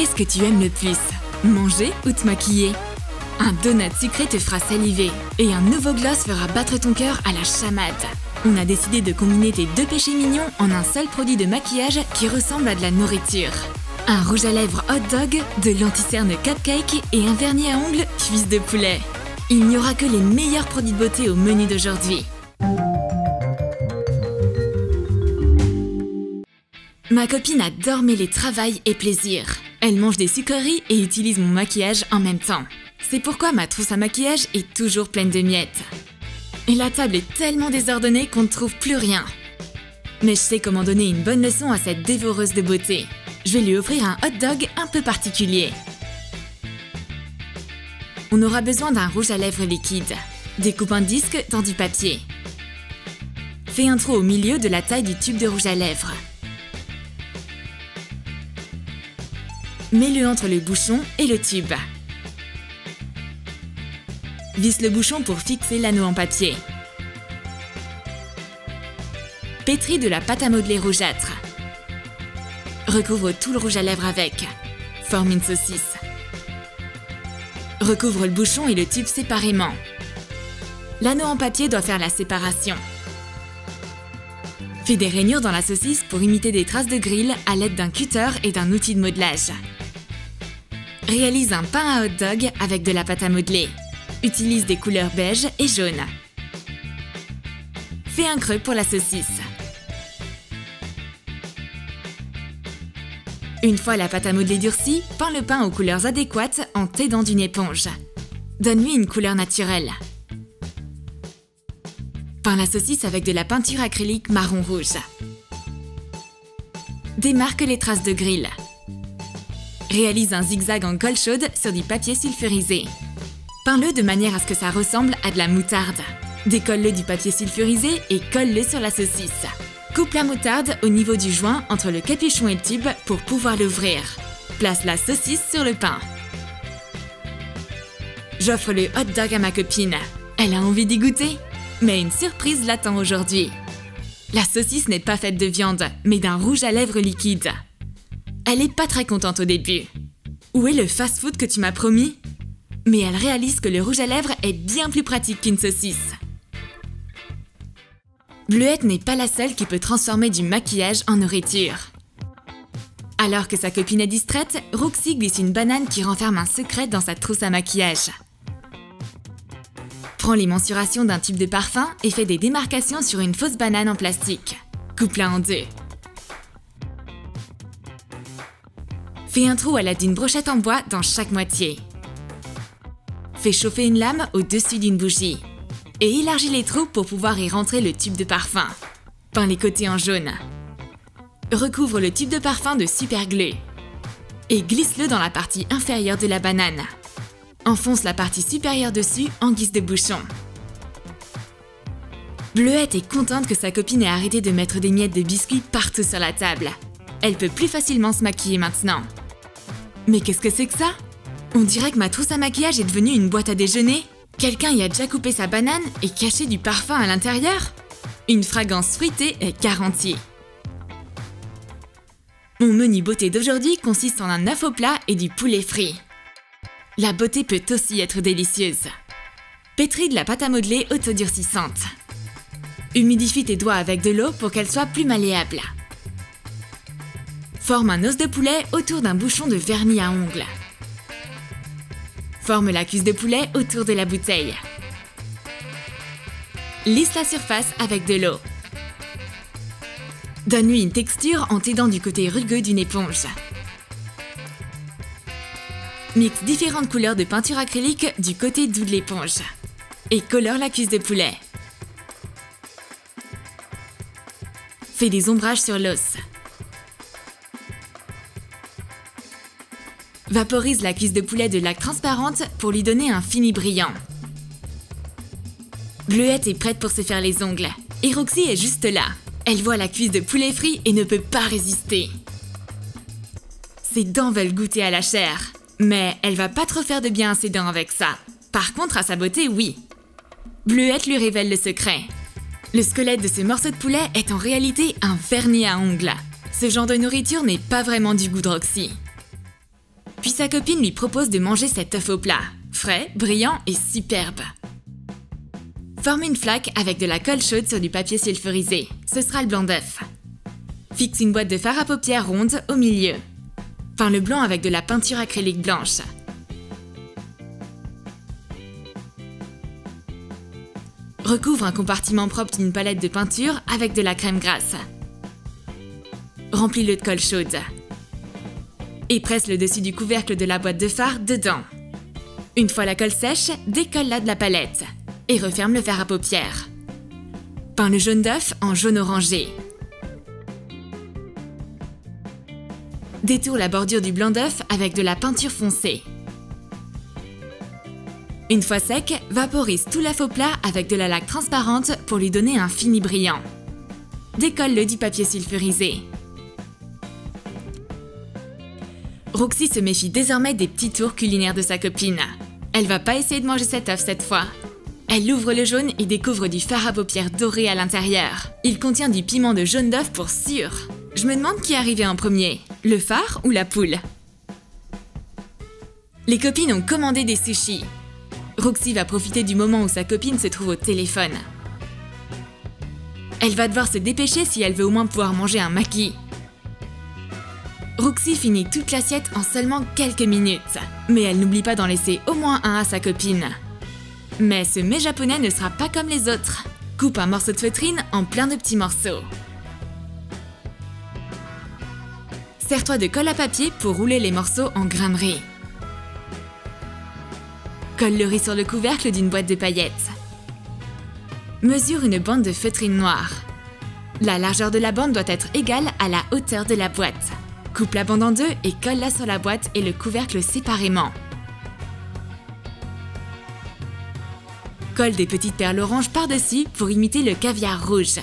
Qu'est-ce que tu aimes le plus? Manger ou te maquiller? Un donut sucré te fera saliver et un nouveau gloss fera battre ton cœur à la chamade. On a décidé de combiner tes deux péchés mignons en un seul produit de maquillage qui ressemble à de la nourriture. Un rouge à lèvres hot dog, de l'anti-cerne cupcake et un vernis à ongles cuisse de poulet. Il n'y aura que les meilleurs produits de beauté au menu d'aujourd'hui. Ma copine adore mêler travail et plaisir. Elle mange des sucreries et utilise mon maquillage en même temps. C'est pourquoi ma trousse à maquillage est toujours pleine de miettes. Et la table est tellement désordonnée qu'on ne trouve plus rien. Mais je sais comment donner une bonne leçon à cette dévoreuse de beauté. Je vais lui offrir un hot dog un peu particulier. On aura besoin d'un rouge à lèvres liquide. Découpe un disque dans du papier. Fais un trou au milieu de la taille du tube de rouge à lèvres. Mets-le entre le bouchon et le tube. Visse le bouchon pour fixer l'anneau en papier. Pétris de la pâte à modeler rougeâtre. Recouvre tout le rouge à lèvres avec. Forme une saucisse. Recouvre le bouchon et le tube séparément. L'anneau en papier doit faire la séparation. Fais des rainures dans la saucisse pour imiter des traces de grill à l'aide d'un cutter et d'un outil de modelage. Réalise un pain à hot dog avec de la pâte à modeler. Utilise des couleurs beige et jaune. Fais un creux pour la saucisse. Une fois la pâte à modeler durcie, peins le pain aux couleurs adéquates en t'aidant d'une éponge. Donne-lui une couleur naturelle. Peins la saucisse avec de la peinture acrylique marron-rouge. Démarque les traces de grill. Réalise un zigzag en colle chaude sur du papier sulfurisé. Peins-le de manière à ce que ça ressemble à de la moutarde. Décolle-le du papier sulfurisé et colle-le sur la saucisse. Coupe la moutarde au niveau du joint entre le capuchon et le tube pour pouvoir l'ouvrir. Place la saucisse sur le pain. J'offre le hot dog à ma copine. Elle a envie d'y goûter. Mais une surprise l'attend aujourd'hui. La saucisse n'est pas faite de viande, mais d'un rouge à lèvres liquide. Elle est pas très contente au début. Où est le fast-food que tu m'as promis? Mais elle réalise que le rouge à lèvres est bien plus pratique qu'une saucisse. Bleuette n'est pas la seule qui peut transformer du maquillage en nourriture. Alors que sa copine est distraite, Roxy glisse une banane qui renferme un secret dans sa trousse à maquillage. Prends les mensurations d'un tube de parfum et fais des démarcations sur une fausse banane en plastique. Coupe-la en deux. Fais un trou à l'aide d'une brochette en bois dans chaque moitié. Fais chauffer une lame au-dessus d'une bougie. Et élargis les trous pour pouvoir y rentrer le tube de parfum. Peins les côtés en jaune. Recouvre le tube de parfum de super glue. Et glisse-le dans la partie inférieure de la banane. Enfonce la partie supérieure dessus en guise de bouchon. Bleuette est contente que sa copine ait arrêté de mettre des miettes de biscuits partout sur la table. Elle peut plus facilement se maquiller maintenant. Mais qu'est-ce que c'est que ça? On dirait que ma trousse à maquillage est devenue une boîte à déjeuner. Quelqu'un y a déjà coupé sa banane et caché du parfum à l'intérieur? Une fragrance fruitée est garantie. Mon menu beauté d'aujourd'hui consiste en un œuf au plat et du poulet frit. La beauté peut aussi être délicieuse. Pétris de la pâte à modeler autodurcissante. Humidifie tes doigts avec de l'eau pour qu'elle soit plus malléable. Forme un os de poulet autour d'un bouchon de vernis à ongles. Forme la cuisse de poulet autour de la bouteille. Lisse la surface avec de l'eau. Donne-lui une texture en t'aidant du côté rugueux d'une éponge. Mixe différentes couleurs de peinture acrylique du côté doux de l'éponge. Et colore la cuisse de poulet. Fais des ombrages sur l'os. Vaporise la cuisse de poulet de laque transparente pour lui donner un fini brillant. Bleuette est prête pour se faire les ongles. Et Roxy est juste là. Elle voit la cuisse de poulet frit et ne peut pas résister. Ses dents veulent goûter à la chair. Mais elle va pas trop faire de bien à ses dents avec ça. Par contre, à sa beauté, oui. Bleuette lui révèle le secret. Le squelette de ce morceau de poulet est en réalité un vernis à ongles. Ce genre de nourriture n'est pas vraiment du goût de Roxy. Puis sa copine lui propose de manger cet œuf au plat, frais, brillant et superbe. Forme une flaque avec de la colle chaude sur du papier sulfurisé, ce sera le blanc d'œuf. Fixe une boîte de fard à paupières ronde au milieu. Peins le blanc avec de la peinture acrylique blanche. Recouvre un compartiment propre d'une palette de peinture avec de la crème grasse. Remplis-le de colle chaude. Et presse le dessus du couvercle de la boîte de fard dedans. Une fois la colle sèche, décolle-la de la palette et referme le fard à paupières. Peins le jaune d'œuf en jaune orangé. Détourne la bordure du blanc d'œuf avec de la peinture foncée. Une fois sec, vaporise tout l'œuf au plat avec de la laque transparente pour lui donner un fini brillant. Décolle-le du papier sulfurisé. Roxy se méfie désormais des petits tours culinaires de sa copine. Elle va pas essayer de manger cet œuf cette fois. Elle ouvre le jaune et découvre du fard à paupières doré à l'intérieur. Il contient du piment de jaune d'œuf pour sûr. Je me demande qui est arrivé en premier, le phare ou la poule? Les copines ont commandé des sushis. Roxy va profiter du moment où sa copine se trouve au téléphone. Elle va devoir se dépêcher si elle veut au moins pouvoir manger un maki. Roxy finit toute l'assiette en seulement quelques minutes, mais elle n'oublie pas d'en laisser au moins un à sa copine. Mais ce mets japonais ne sera pas comme les autres. Coupe un morceau de feutrine en plein de petits morceaux. Sers-toi de colle à papier pour rouler les morceaux en grains de riz. Colle le riz sur le couvercle d'une boîte de paillettes. Mesure une bande de feutrine noire. La largeur de la bande doit être égale à la hauteur de la boîte. Coupe la bande en deux et colle-la sur la boîte et le couvercle séparément. Colle des petites perles oranges par-dessus pour imiter le caviar rouge.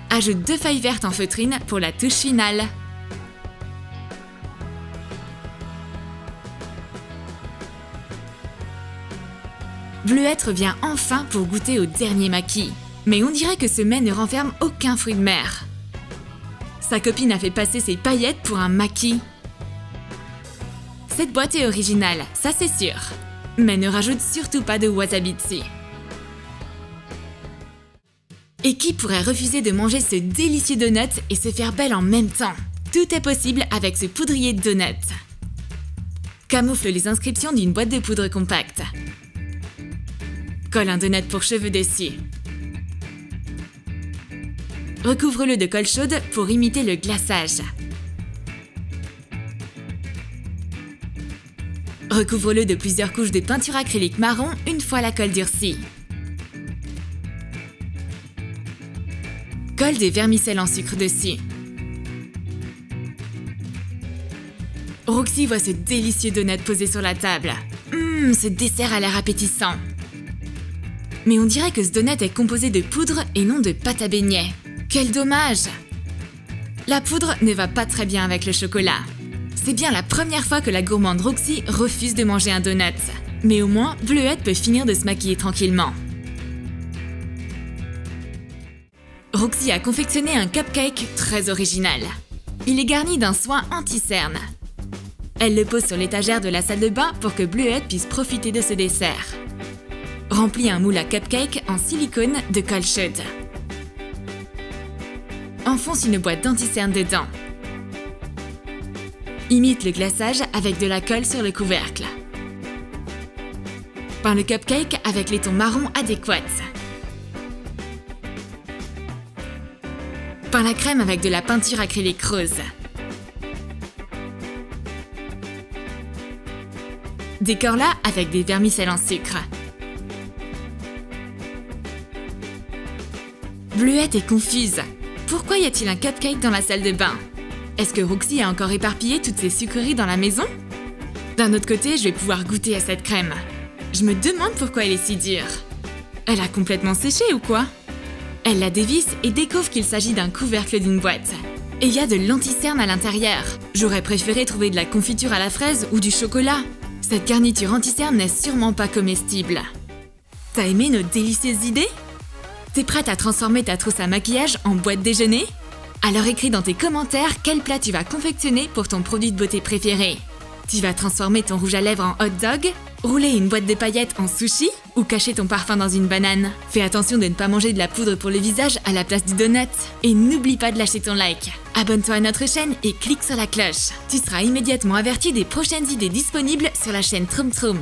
Ajoute 2 feuilles vertes en feutrine pour la touche finale. Bleuette revient enfin pour goûter au dernier maki. Mais on dirait que ce mets ne renferme aucun fruit de mer. Sa copine a fait passer ses paillettes pour un maki. Cette boîte est originale, ça c'est sûr. Mais ne rajoute surtout pas de wasabi dessus. Et qui pourrait refuser de manger ce délicieux donut et se faire belle en même temps? Tout est possible avec ce poudrier de donuts. Camoufle les inscriptions d'une boîte de poudre compacte. Colle un donut pour cheveux dessus. Recouvre-le de colle chaude pour imiter le glaçage. Recouvre-le de plusieurs couches de peinture acrylique marron une fois la colle durcie. Colle des vermicelles en sucre dessus. Roxy voit ce délicieux donut posé sur la table. Ce dessert a l'air appétissant. Mais on dirait que ce donut est composé de poudre et non de pâte à beignets. Quel dommage! La poudre ne va pas très bien avec le chocolat. C'est bien la première fois que la gourmande Roxy refuse de manger un donut. Mais au moins, Bleuette peut finir de se maquiller tranquillement. Roxy a confectionné un cupcake très original. Il est garni d'un soin anti-cerne. Elle le pose sur l'étagère de la salle de bain pour que Bleuette puisse profiter de ce dessert. Remplis un moule à cupcake en silicone de colle chaude. Enfonce une boîte d'anti-cerne dedans. Imite le glaçage avec de la colle sur le couvercle. Peins le cupcake avec les tons marron adéquats. Peins la crème avec de la peinture acrylique rose. Décore-la avec des vermicelles en sucre. Bleuette est confuse. Pourquoi y a-t-il un cupcake dans la salle de bain? Est-ce que Roxy a encore éparpillé toutes ses sucreries dans la maison? D'un autre côté, je vais pouvoir goûter à cette crème. Je me demande pourquoi elle est si dure. Elle a complètement séché ou quoi? Elle la dévisse et découvre qu'il s'agit d'un couvercle d'une boîte. Et il y a de l'anti-cerne à l'intérieur. J'aurais préféré trouver de la confiture à la fraise ou du chocolat. Cette garniture anti-cerne n'est sûrement pas comestible. T'as aimé nos délicieuses idées? T'es prête à transformer ta trousse à maquillage en boîte déjeuner? Alors écris dans tes commentaires quel plat tu vas confectionner pour ton produit de beauté préféré. Tu vas transformer ton rouge à lèvres en hot dog, rouler une boîte de paillettes en sushi ou cacher ton parfum dans une banane. Fais attention de ne pas manger de la poudre pour le visage à la place du donut. Et n'oublie pas de lâcher ton like. Abonne-toi à notre chaîne et clique sur la cloche. Tu seras immédiatement averti des prochaines idées disponibles sur la chaîne Troum Troum.